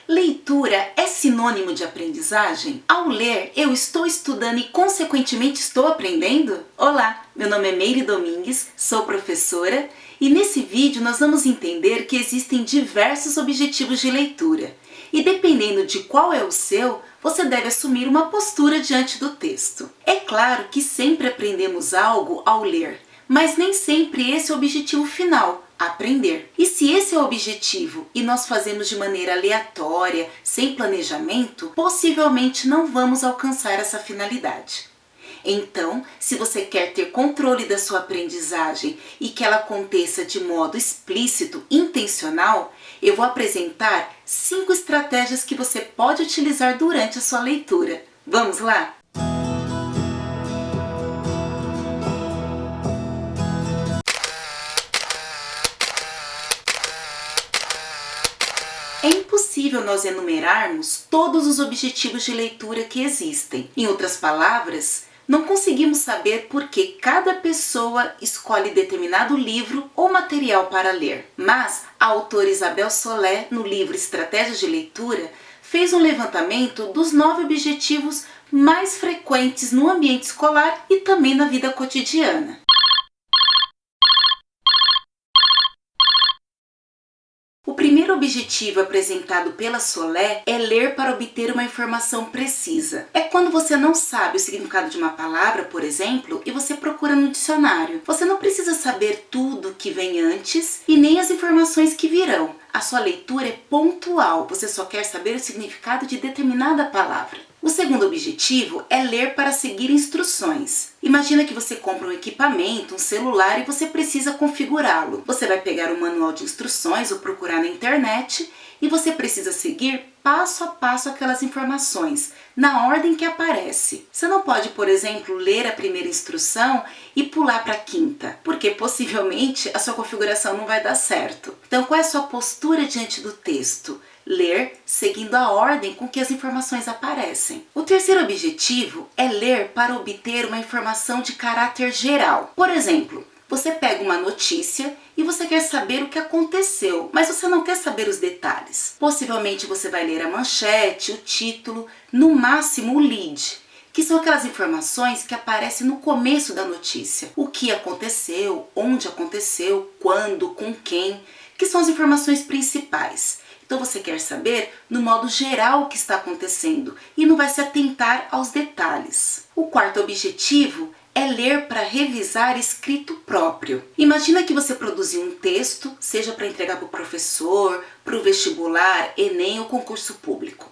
Leitura é sinônimo de aprendizagem? Ao ler, eu estou estudando e, consequentemente, estou aprendendo? Olá, meu nome é Meire Domingues, sou professora e nesse vídeo nós vamos entender que existem diversos objetivos de leitura. E dependendo de qual é o seu, você deve assumir uma postura diante do texto. É claro que sempre aprendemos algo ao ler, mas nem sempre esse é o objetivo final, aprender. E se esse é o objetivo e nós fazemos de maneira aleatória, sem planejamento, possivelmente não vamos alcançar essa finalidade. Então, se você quer ter controle da sua aprendizagem e que ela aconteça de modo explícito, intencional, eu vou apresentar 5 estratégias que você pode utilizar durante a sua leitura. Vamos lá? É impossível nós enumerarmos todos os objetivos de leitura que existem. Em outras palavras, não conseguimos saber por que cada pessoa escolhe determinado livro ou material para ler. Mas a autora Isabel Solé, no livro Estratégias de Leitura, fez um levantamento dos 9 objetivos mais frequentes no ambiente escolar e também na vida cotidiana. O primeiro objetivo apresentado pela Solé é ler para obter uma informação precisa. É quando você não sabe o significado de uma palavra, por exemplo, e você procura no dicionário. Você não precisa saber tudo que vem antes e nem as informações que virão. A sua leitura é pontual, você só quer saber o significado de determinada palavra. O segundo objetivo é ler para seguir instruções. Imagina que você compra um equipamento, um celular e você precisa configurá-lo. Você vai pegar um manual de instruções ou procurar na internet e você precisa seguir passo a passo aquelas informações, na ordem que aparece. Você não pode, por exemplo, ler a primeira instrução e pular para a quinta, porque possivelmente a sua configuração não vai dar certo. Então, qual é a sua postura diante do texto? Ler seguindo a ordem com que as informações aparecem. O terceiro objetivo é ler para obter uma informação de caráter geral. Por exemplo, você pega uma notícia e você quer saber o que aconteceu, mas você não quer saber os detalhes. Possivelmente você vai ler a manchete, o título, no máximo o lead, que são aquelas informações que aparecem no começo da notícia. O que aconteceu, onde aconteceu, quando, com quem, que são as informações principais. Então você quer saber no modo geral o que está acontecendo e não vai se atentar aos detalhes. O quarto objetivo é ler para revisar escrito próprio. Imagina que você produziu um texto, seja para entregar para o professor, para o vestibular, Enem ou concurso público.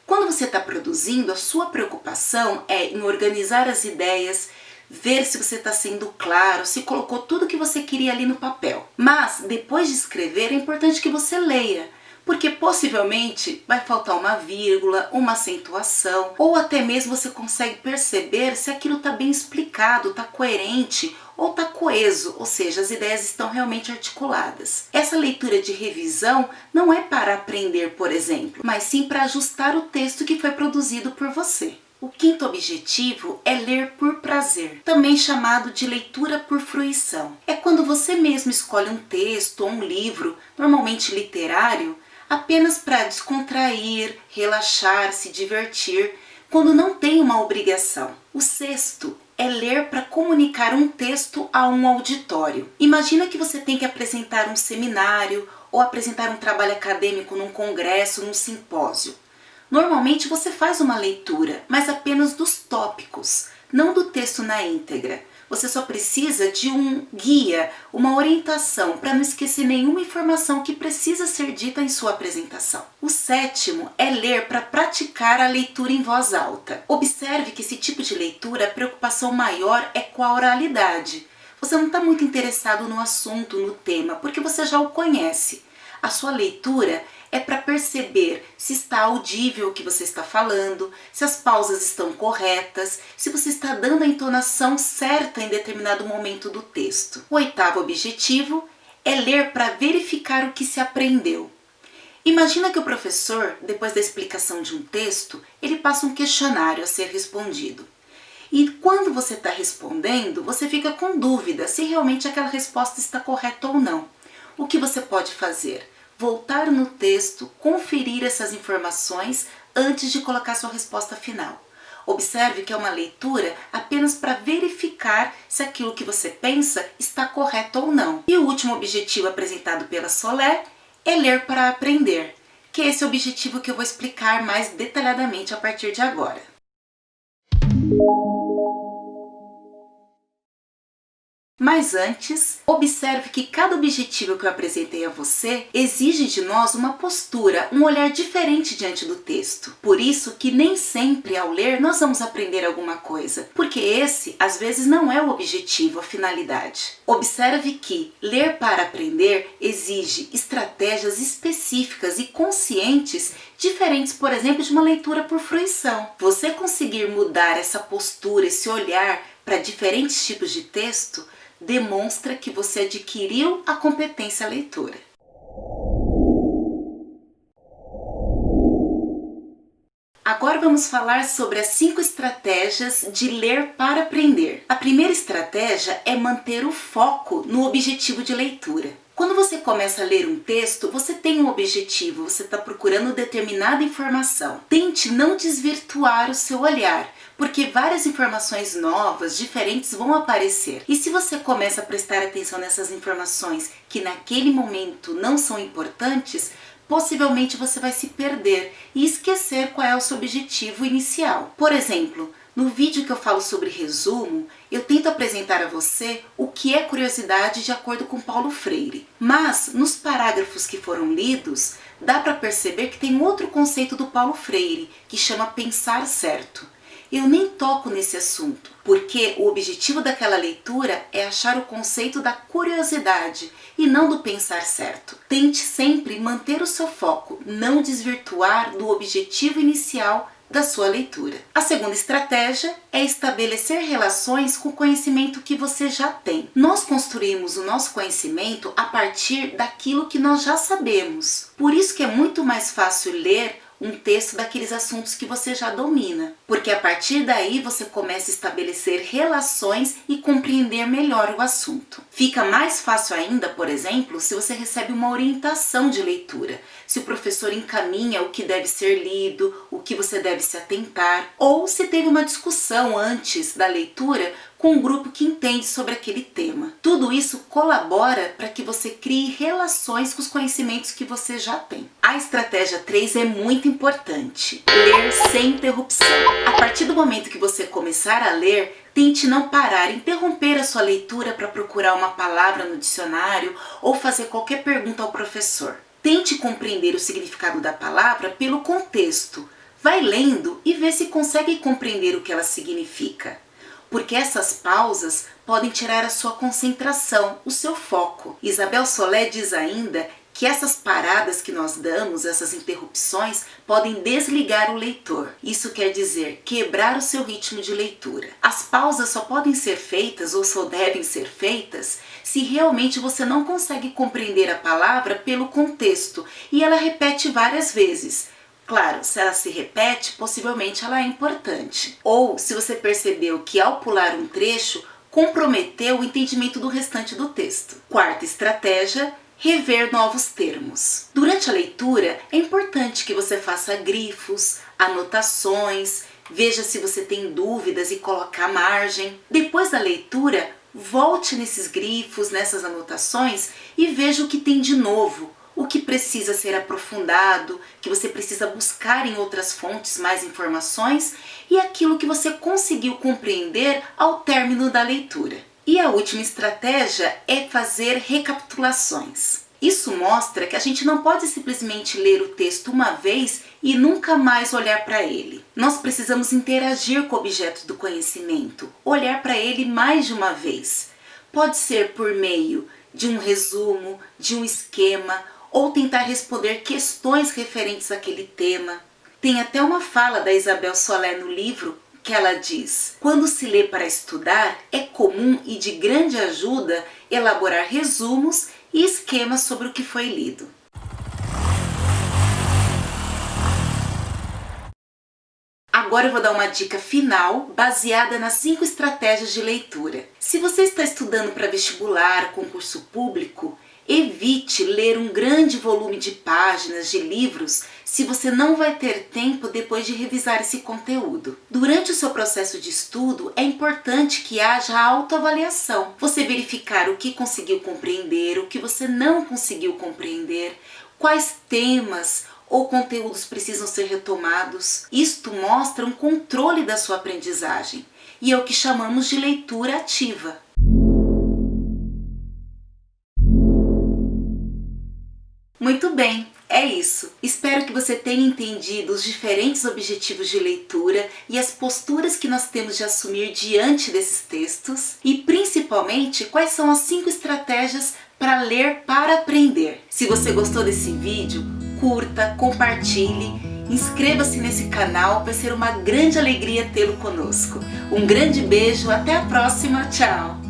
Quando você está produzindo, a sua preocupação é em organizar as ideias, ver se você está sendo claro, se colocou tudo o que você queria ali no papel. Mas, depois de escrever, é importante que você leia, porque possivelmente vai faltar uma vírgula, uma acentuação, ou até mesmo você consegue perceber se aquilo está bem explicado, está coerente ou está coeso, ou seja, as ideias estão realmente articuladas. Essa leitura de revisão não é para aprender, por exemplo, mas sim para ajustar o texto que foi produzido por você. O quinto objetivo é ler por prazer, também chamado de leitura por fruição. É quando você mesmo escolhe um texto ou um livro, normalmente literário, apenas para descontrair, relaxar, se divertir, quando não tem uma obrigação. O sexto é ler para comunicar um texto a um auditório. Imagina que você tem que apresentar um seminário ou apresentar um trabalho acadêmico num congresso, num simpósio. Normalmente você faz uma leitura, mas apenas dos tópicos, não do texto na íntegra. Você só precisa de um guia, uma orientação, para não esquecer nenhuma informação que precisa ser dita em sua apresentação. O sétimo é ler para praticar a leitura em voz alta. Observe que esse tipo de leitura, a preocupação maior é com a oralidade. Você não está muito interessado no assunto, no tema, porque você já o conhece. A sua leitura é para perceber se está audível o que você está falando, se as pausas estão corretas, se você está dando a entonação certa em determinado momento do texto. O oitavo objetivo é ler para verificar o que se aprendeu. Imagina que o professor, depois da explicação de um texto, ele passa um questionário a ser respondido. E quando você está respondendo, você fica com dúvida se realmente aquela resposta está correta ou não. O que você pode fazer? voltar no texto, conferir essas informações antes de colocar sua resposta final. Observe que é uma leitura apenas para verificar se aquilo que você pensa está correto ou não. E o último objetivo apresentado pela Solé é ler para aprender, que é esse objetivo que eu vou explicar mais detalhadamente a partir de agora. Mas antes, observe que cada objetivo que eu apresentei a você exige de nós uma postura, um olhar diferente diante do texto. Por isso que nem sempre ao ler nós vamos aprender alguma coisa, porque esse às vezes não é o objetivo, a finalidade. Observe que ler para aprender exige estratégias específicas e conscientes diferentes, por exemplo, de uma leitura por fruição. Você conseguir mudar essa postura, esse olhar para diferentes tipos de texto, demonstra que você adquiriu a competência leitora. Agora vamos falar sobre as 5 estratégias de ler para aprender. A primeira estratégia é manter o foco no objetivo de leitura. Quando você começa a ler um texto, você tem um objetivo, você está procurando determinada informação. Tente não desvirtuar o seu olhar, porque várias informações novas, diferentes vão aparecer. E se você começa a prestar atenção nessas informações que naquele momento não são importantes, possivelmente você vai se perder e esquecer qual é o seu objetivo inicial. Por exemplo, no vídeo que eu falo sobre resumo, eu tento apresentar a você o que é curiosidade de acordo com Paulo Freire. Mas, nos parágrafos que foram lidos, dá para perceber que tem outro conceito do Paulo Freire, que chama pensar certo. Eu nem toco nesse assunto, porque o objetivo daquela leitura é achar o conceito da curiosidade e não do pensar certo. Tente sempre manter o seu foco, não desvirtuar do objetivo inicial da sua leitura. A segunda estratégia é estabelecer relações com o conhecimento que você já tem. Nós construímos o nosso conhecimento a partir daquilo que nós já sabemos. Por isso que é muito mais fácil ler um texto daqueles assuntos que você já domina, porque a partir daí você começa a estabelecer relações e compreender melhor o assunto. Fica mais fácil ainda, por exemplo, se você recebe uma orientação de leitura, se o professor encaminha o que deve ser lido, o que você deve se atentar, ou se teve uma discussão antes da leitura com um grupo que entende sobre aquele tema. Tudo isso colabora para que você crie relações com os conhecimentos que você já tem. A estratégia 3 é muito importante. Ler sem interrupção. A partir do momento que você começar a ler, tente não parar, interromper a sua leitura para procurar uma palavra no dicionário ou fazer qualquer pergunta ao professor. Tente compreender o significado da palavra pelo contexto. Vai lendo e vê se consegue compreender o que ela significa. Porque essas pausas podem tirar a sua concentração, o seu foco. Isabel Solé diz ainda que essas paradas que nós damos, essas interrupções, podem desligar o leitor. Isso quer dizer quebrar o seu ritmo de leitura. As pausas só podem ser feitas ou só devem ser feitas se realmente você não consegue compreender a palavra pelo contexto e ela repete várias vezes. Claro, se ela se repete, possivelmente ela é importante. Ou se você percebeu que ao pular um trecho, comprometeu o entendimento do restante do texto. Quarta estratégia, rever novos termos. Durante a leitura, é importante que você faça grifos, anotações, veja se você tem dúvidas e coloque à margem. Depois da leitura, volte nesses grifos, nessas anotações e veja o que tem de novo. O que precisa ser aprofundado, que você precisa buscar em outras fontes mais informações e aquilo que você conseguiu compreender ao término da leitura. E a última estratégia é fazer recapitulações. Isso mostra que a gente não pode simplesmente ler o texto uma vez e nunca mais olhar para ele. Nós precisamos interagir com o objeto do conhecimento, olhar para ele mais de uma vez. Pode ser por meio de um resumo, de um esquema, ou tentar responder questões referentes àquele tema. Tem até uma fala da Isabel Solé no livro que ela diz: quando se lê para estudar, é comum e de grande ajuda elaborar resumos e esquemas sobre o que foi lido. Agora eu vou dar uma dica final baseada nas 5 estratégias de leitura. Se você está estudando para vestibular, concurso público, Evite ler um grande volume de páginas de livros se você não vai ter tempo depois de revisar esse conteúdo. Durante o seu processo de estudo, é importante que haja autoavaliação. Você verificar o que conseguiu compreender, o que você não conseguiu compreender, quais temas ou conteúdos precisam ser retomados. Isto mostra um controle da sua aprendizagem e é o que chamamos de leitura ativa. Muito bem, é isso. Espero que você tenha entendido os diferentes objetivos de leitura e as posturas que nós temos de assumir diante desses textos e principalmente quais são as 5 estratégias para ler para aprender. Se você gostou desse vídeo, curta, compartilhe, inscreva-se nesse canal, vai ser uma grande alegria tê-lo conosco. Um grande beijo, até a próxima, tchau!